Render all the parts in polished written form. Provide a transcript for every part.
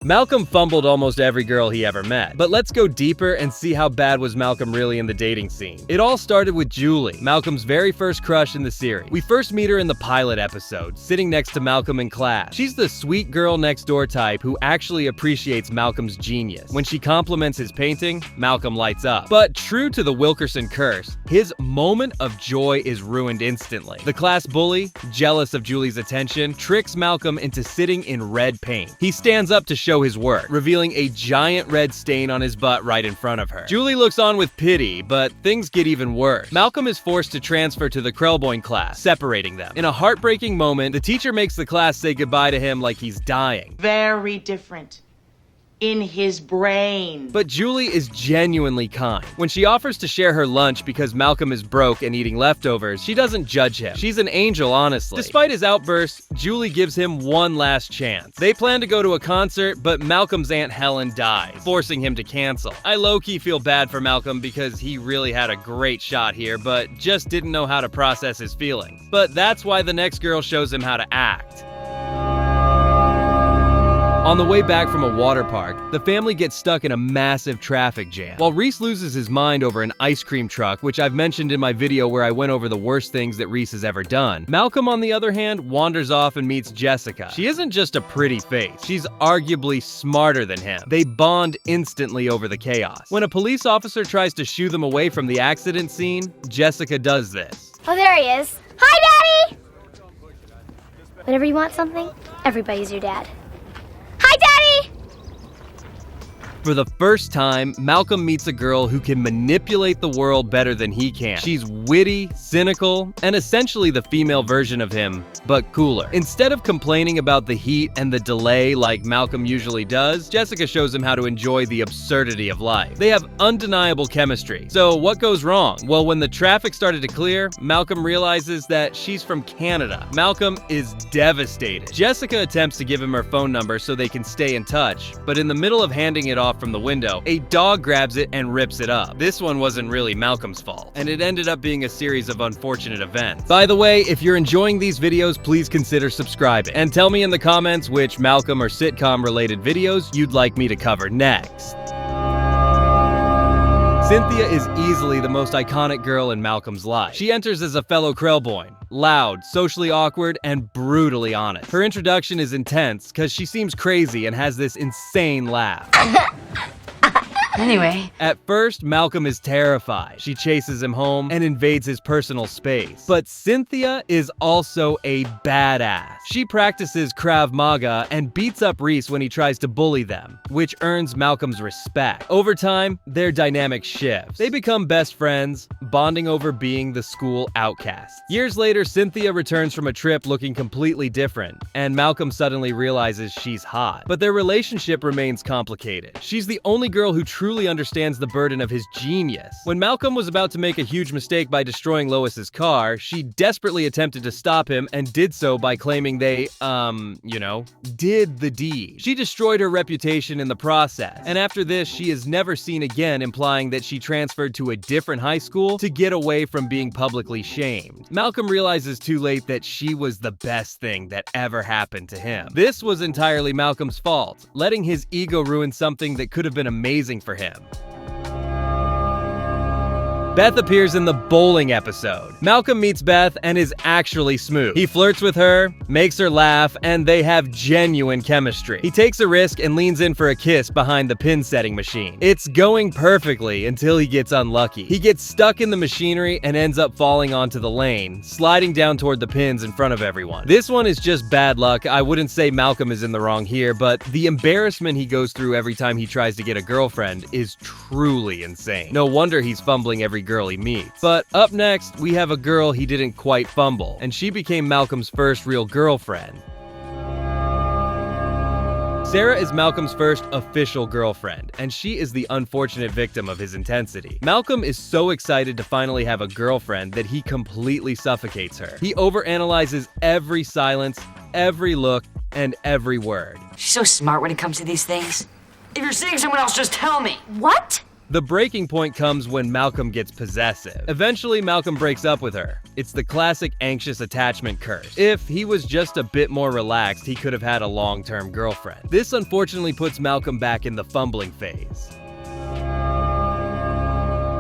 Malcolm fumbled almost every girl he ever met. But let's go deeper and see how bad was Malcolm really in the dating scene. It all started with Julie, Malcolm's very first crush in the series. We first meet her in the pilot episode, sitting next to Malcolm in class. She's the sweet girl next door type who actually appreciates Malcolm's genius. When she compliments his painting, Malcolm lights up. But true to the Wilkerson curse, his moment of joy is ruined instantly. The class bully, jealous of Julie's attention, tricks Malcolm into sitting in red paint. He stands up to show his work, revealing a giant red stain on his butt right in front of her. Julie looks on with pity, but things get even worse. Malcolm is forced to transfer to the Krellboyne class, separating them. In a heartbreaking moment, the teacher makes the class say goodbye to him like he's dying. Very different. In his brain. But Julie is genuinely kind. When she offers to share her lunch because Malcolm is broke and eating leftovers, she doesn't judge him. She's an angel, honestly. Despite his outbursts, Julie gives him one last chance. They plan to go to a concert, but Malcolm's Aunt Helen dies, forcing him to cancel. I low-key feel bad for Malcolm because he really had a great shot here, but just didn't know how to process his feelings. But that's why the next girl shows him how to act. On the way back from a water park, the family gets stuck in a massive traffic jam. While Reese loses his mind over an ice cream truck, which I've mentioned in my video where I went over the worst things that Reese has ever done, Malcolm, on the other hand, wanders off and meets Jessica. She isn't just a pretty face, she's arguably smarter than him. They bond instantly over the chaos. When a police officer tries to shoo them away from the accident scene, Jessica does this. Oh, there he is. Hi, Daddy! Whenever you want something, everybody's your dad. Hi, Daddy! For the first time, Malcolm meets a girl who can manipulate the world better than he can. She's witty, cynical, and essentially the female version of him, but cooler. Instead of complaining about the heat and the delay like Malcolm usually does, Jessica shows him how to enjoy the absurdity of life. They have undeniable chemistry. So what goes wrong? Well, when the traffic started to clear, Malcolm realizes that she's from Canada. Malcolm is devastated. Jessica attempts to give him her phone number so they can stay in touch, but in the middle of handing it off from the window, a dog grabs it and rips it up. This one wasn't really Malcolm's fault, and it ended up being a series of unfortunate events. By the way, if you're enjoying these videos, please consider subscribing, and tell me in the comments which Malcolm or sitcom related videos you'd like me to cover next. Cynthia is easily the most iconic girl in Malcolm's life. She enters as a fellow Krellboyne, loud, socially awkward, and brutally honest. Her introduction is intense because she seems crazy and has this insane laugh. Anyway. At first, Malcolm is terrified. She chases him home and invades his personal space. But Cynthia is also a badass. She practices Krav Maga and beats up Reese when he tries to bully them, which earns Malcolm's respect. Over time, their dynamic shifts. They become best friends, bonding over being the school outcasts. Years later, Cynthia returns from a trip looking completely different, and Malcolm suddenly realizes she's hot. But their relationship remains complicated. She's the only girl who truly understands the burden of his genius. When Malcolm was about to make a huge mistake by destroying Lois's car, she desperately attempted to stop him and did so by claiming they, did the deed. She destroyed her reputation in the process, and after this, she is never seen again, implying that she transferred to a different high school to get away from being publicly shamed. Malcolm realizes too late that she was the best thing that ever happened to him. This was entirely Malcolm's fault, letting his ego ruin something that could have been amazing for him. Beth appears in the bowling episode. Malcolm meets Beth and is actually smooth. He flirts with her, makes her laugh, and they have genuine chemistry. He takes a risk and leans in for a kiss behind the pin setting machine. It's going perfectly until he gets unlucky. He gets stuck in the machinery and ends up falling onto the lane, sliding down toward the pins in front of everyone. This one is just bad luck. I wouldn't say Malcolm is in the wrong here, but the embarrassment he goes through every time he tries to get a girlfriend is truly insane. No wonder he's fumbling every girl he meets. But up next, we have a girl he didn't quite fumble, and she became Malcolm's first real girlfriend. Sarah is Malcolm's first official girlfriend, and she is the unfortunate victim of his intensity. Malcolm is so excited to finally have a girlfriend that he completely suffocates her. He overanalyzes every silence, every look, and every word. She's so smart when it comes to these things. If you're seeing someone else, just tell me. What? The breaking point comes when Malcolm gets possessive. Eventually, Malcolm breaks up with her. It's the classic anxious attachment curse. If he was just a bit more relaxed, he could have had a long-term girlfriend. This unfortunately puts Malcolm back in the fumbling phase.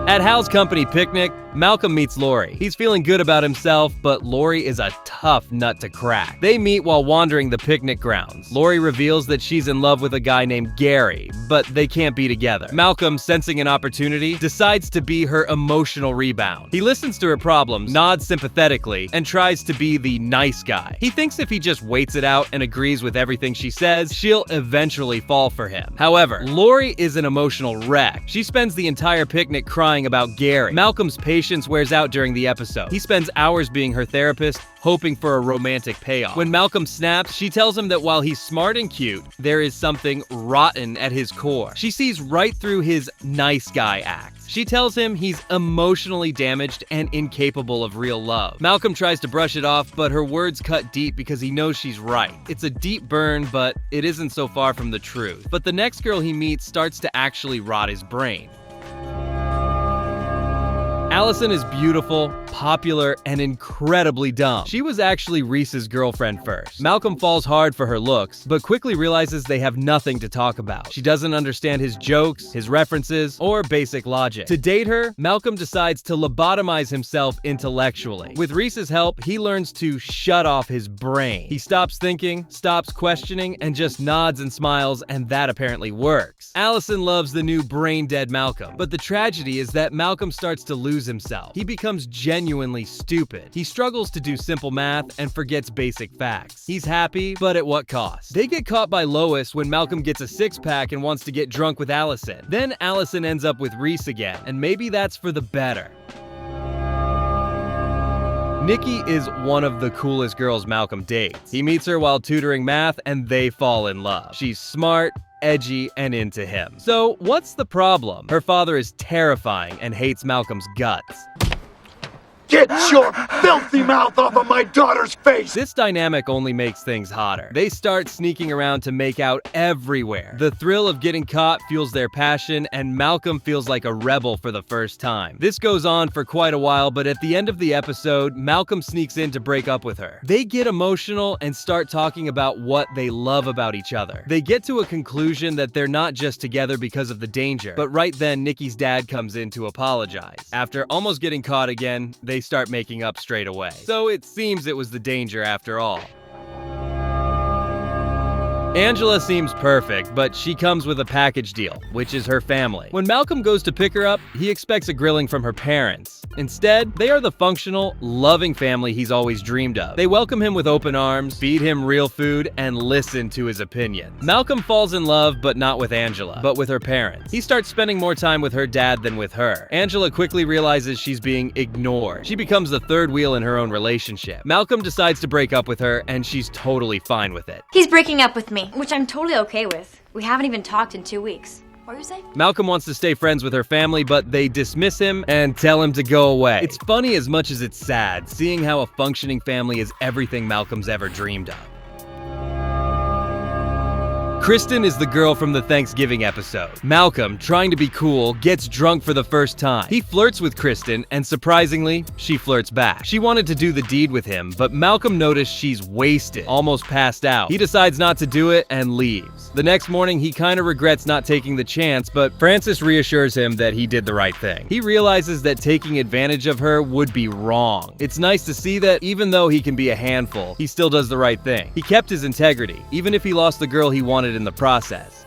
At Hal's company picnic, Malcolm meets Lorie. He's feeling good about himself, but Lorie is a tough nut to crack. They meet while wandering the picnic grounds. Lorie reveals that she's in love with a guy named Gary, but they can't be together. Malcolm, sensing an opportunity, decides to be her emotional rebound. He listens to her problems, nods sympathetically, and tries to be the nice guy. He thinks if he just waits it out and agrees with everything she says, she'll eventually fall for him. However, Lorie is an emotional wreck. She spends the entire picnic crying about Gary. Malcolm's patience wears out during the episode. He spends hours being her therapist, hoping for a romantic payoff. When Malcolm snaps, she tells him that while he's smart and cute, there is something rotten at his core. She sees right through his nice guy act. She tells him he's emotionally damaged and incapable of real love. Malcolm tries to brush it off, but her words cut deep because he knows she's right. It's a deep burn, but it isn't so far from the truth. But the next girl he meets starts to actually rot his brain. Allison is beautiful, popular, and incredibly dumb. She was actually Reese's girlfriend first. Malcolm falls hard for her looks, but quickly realizes they have nothing to talk about. She doesn't understand his jokes, his references, or basic logic. To date her, Malcolm decides to lobotomize himself intellectually. With Reese's help, he learns to shut off his brain. He stops thinking, stops questioning, and just nods and smiles, and that apparently works. Allison loves the new brain-dead Malcolm, but the tragedy is that Malcolm starts to lose himself. He becomes genuinely stupid. He struggles to do simple math and forgets basic facts. He's happy, but at what cost? They get caught by Lois when Malcolm gets a six-pack and wants to get drunk with Allison. Then Allison ends up with Reese again, and maybe that's for the better. Nikki is one of the coolest girls Malcolm dates. He meets her while tutoring math, and they fall in love. She's smart, edgy, and into him. So what's the problem? Her father is terrifying and hates Malcolm's guts. Get your filthy mouth off of my daughter's face! This dynamic only makes things hotter. They start sneaking around to make out everywhere. The thrill of getting caught fuels their passion, and Malcolm feels like a rebel for the first time. This goes on for quite a while, but at the end of the episode, Malcolm sneaks in to break up with her. They get emotional and start talking about what they love about each other. They get to a conclusion that they're not just together because of the danger, but right then Nikki's dad comes in to apologize. After almost getting caught again, they start making up straight away. So it seems it was the danger after all. Angela seems perfect, but she comes with a package deal, which is her family. When Malcolm goes to pick her up, he expects a grilling from her parents. Instead, they are the functional, loving family he's always dreamed of. They welcome him with open arms, feed him real food, and listen to his opinions. Malcolm falls in love, but not with Angela, but with her parents. He starts spending more time with her dad than with her. Angela quickly realizes she's being ignored. She becomes the third wheel in her own relationship. Malcolm decides to break up with her, and she's totally fine with it. He's breaking up with me, which I'm totally okay with. We haven't even talked in 2 weeks. What were you saying? Malcolm wants to stay friends with her family, but they dismiss him and tell him to go away. It's funny as much as it's sad, seeing how a functioning family is everything Malcolm's ever dreamed of. Kristen is the girl from the Thanksgiving episode. Malcolm, trying to be cool, gets drunk for the first time. He flirts with Kristen, and surprisingly, she flirts back. She wanted to do the deed with him, but Malcolm noticed she's wasted, almost passed out. He decides not to do it and leaves. The next morning, he kind of regrets not taking the chance, but Francis reassures him that he did the right thing. He realizes that taking advantage of her would be wrong. It's nice to see that even though he can be a handful, he still does the right thing. He kept his integrity, even if he lost the girl he wanted in the process.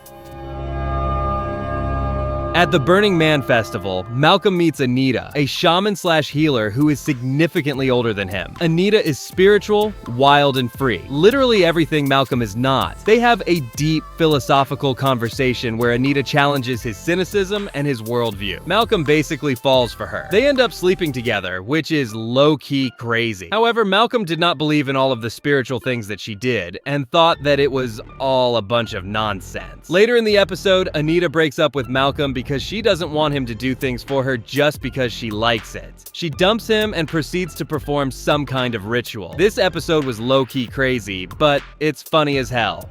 At the Burning Man Festival, Malcolm meets Anita, a shaman/healer who is significantly older than him. Anita is spiritual, wild, and free. Literally everything Malcolm is not. They have a deep philosophical conversation where Anita challenges his cynicism and his worldview. Malcolm basically falls for her. They end up sleeping together, which is low-key crazy. However, Malcolm did not believe in all of the spiritual things that she did, and thought that it was all a bunch of nonsense. Later in the episode, Anita breaks up with Malcolm because she doesn't want him to do things for her just because she likes it. She dumps him and proceeds to perform some kind of ritual. This episode was low-key crazy, but it's funny as hell.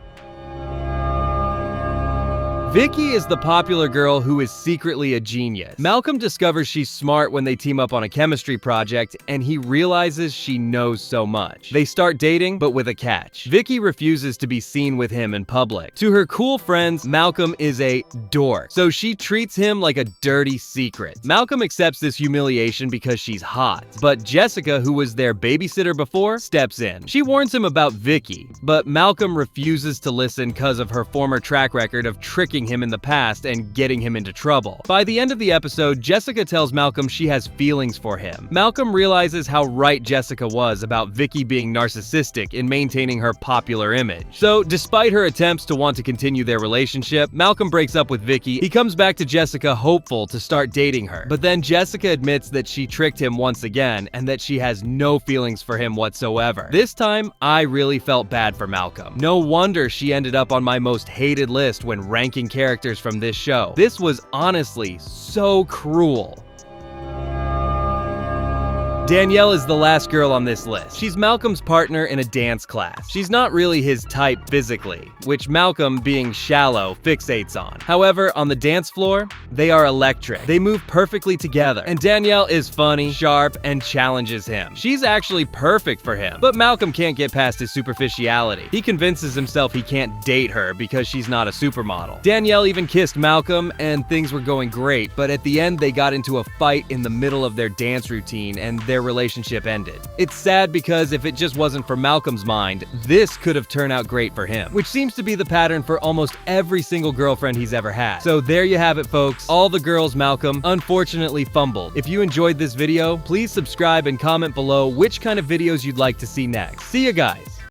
Vicki is the popular girl who is secretly a genius. Malcolm discovers she's smart when they team up on a chemistry project, and he realizes she knows so much. They start dating, but with a catch. Vicki refuses to be seen with him in public. To her cool friends, Malcolm is a dork, so she treats him like a dirty secret. Malcolm accepts this humiliation because she's hot, but Jessica, who was their babysitter before, steps in. She warns him about Vicki, but Malcolm refuses to listen because of her former track record of tricking him in the past and getting him into trouble. By the end of the episode, Jessica tells Malcolm she has feelings for him. Malcolm realizes how right Jessica was about Vicki being narcissistic in maintaining her popular image. So, despite her attempts to want to continue their relationship, Malcolm breaks up with Vicki. He comes back to Jessica hopeful to start dating her. But then Jessica admits that she tricked him once again and that she has no feelings for him whatsoever. This time, I really felt bad for Malcolm. No wonder she ended up on my most hated list when ranking characters from this show. This was honestly so cruel. Danielle is the last girl on this list. She's Malcolm's partner in a dance class. She's not really his type physically, which Malcolm, being shallow, fixates on. However, on the dance floor, they are electric. They move perfectly together, and Danielle is funny, sharp, and challenges him. She's actually perfect for him, but Malcolm can't get past his superficiality. He convinces himself he can't date her because she's not a supermodel. Danielle even kissed Malcolm, and things were going great, but at the end they got into a fight in the middle of their dance routine, and their relationship ended. It's sad because if it just wasn't for Malcolm's mind, this could have turned out great for him, which seems to be the pattern for almost every single girlfriend he's ever had. So there you have it, folks. All the girls Malcolm unfortunately fumbled. If you enjoyed this video, please subscribe and comment below which kind of videos you'd like to see next. See you guys!